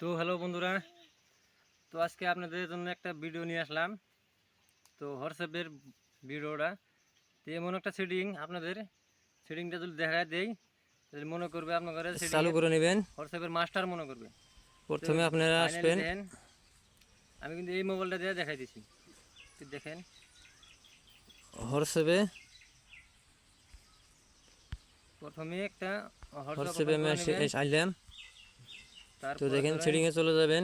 তো হ্যালো বন্ধুরা, তো আজকে আপনাদের জন্য একটা ভিডিও নিয়ে আসলাম। তো হোয়াটসঅ্যাপের ভিডিওটা তো এমন একটা আপনাদের সেটিংটা যদি দেখা দেই তাহলে মনে করবে আপনারা চালু করে নেবেন। হোয়াটসঅ্যাপের মাস্টার মনে করবে। তো প্রথমে আপনারা ফাইনালি আসবেন, দেখেন আমি কিন্তু এই মোবাইলটা দিয়ে দেখাই দিছি। তো দেখেন হোয়াটসঅ্যাপে প্রথমে একটা হোয়াটসঅ্যাপ হোয়াটসঅ্যাপে ওপেন আমি করে নেবেন। আসলাম। তো তারপর দেখেন আপনারা সেটিংয়ে চলে যাবেন।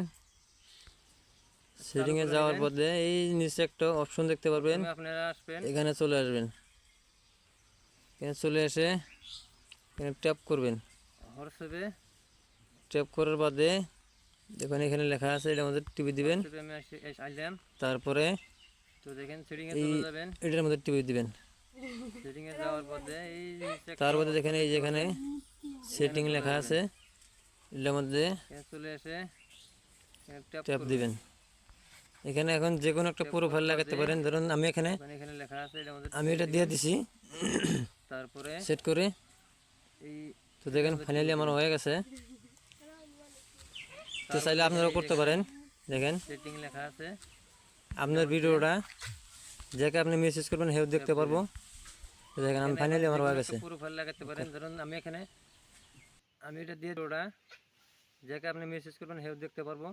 চালু সেটিংয়ে করে যাওয়ার নেবেন। পরে এই নিচে একটা অপশন দেখতে পারবেন, প্রথমে আপনারা আসবেন, এখানে চলে আসবেন। এখানে চলে এসে এখানে ট্যাপ করবেন। হোয়াটসঅ্যাপে ট্যাপ করার বাদে দেখুন এখানে লেখা আছে, এটার মধ্যে টিপে দিবেন। হোয়াটসঅ্যাপে আমি আসলাম। তারপরে তো দেখেন সেটিংয়ে এই চলে যাবেন। এটার মধ্যে টিপে দিবেন। সেটিংয়ে যাওয়ার পরে এই নিচে একটা তারপরে দেখেন অপশন এই দেখতে যেখানে পাবেন, সেটিং এখানে চলে লেখা যাবেন। আছে, এটার মধ্যে এখানে চলে এসে এখানে ট্যাপ ট্যাপ করবেন। দিবেন। এখানে এখন যে কোনো একটা ট্যাপ প্রোফাইল করার লাগাতে বাদে পারেন। ধরুন আমি এখানে ওখানে এখানে লেখা আছে, এটার মধ্যে আমি ট্যাপ এটা দিয়ে দিবেন। দিছি তারপরে সেট করে। এই তো এটার দেখেন মধ্যে টিপে ফাইনালি আমার দিবেন। হয়ে গেছে। তো তারপরে চাইলে দেখেন আপনারাও এই করতে যেখানে পারেন। দেখেন সেটিং লেখা আছে, এটার আপনার মধ্যে ভিডিওটা যাকে আপনি মেসেজ করবেন হেও ট্যাপ দেখতে পারবো। দিবেন। তো দেখেন আমি এখানে এখন ফাইনালি যে আমার কোনো হয়ে একটা গেছে। প্রোফাইল লাগাতে পারেন। ধরুন আমি এটা দিয়ে ওটা যাকে আপনি মেসেজ করবেন হেও দেখতে পারবো।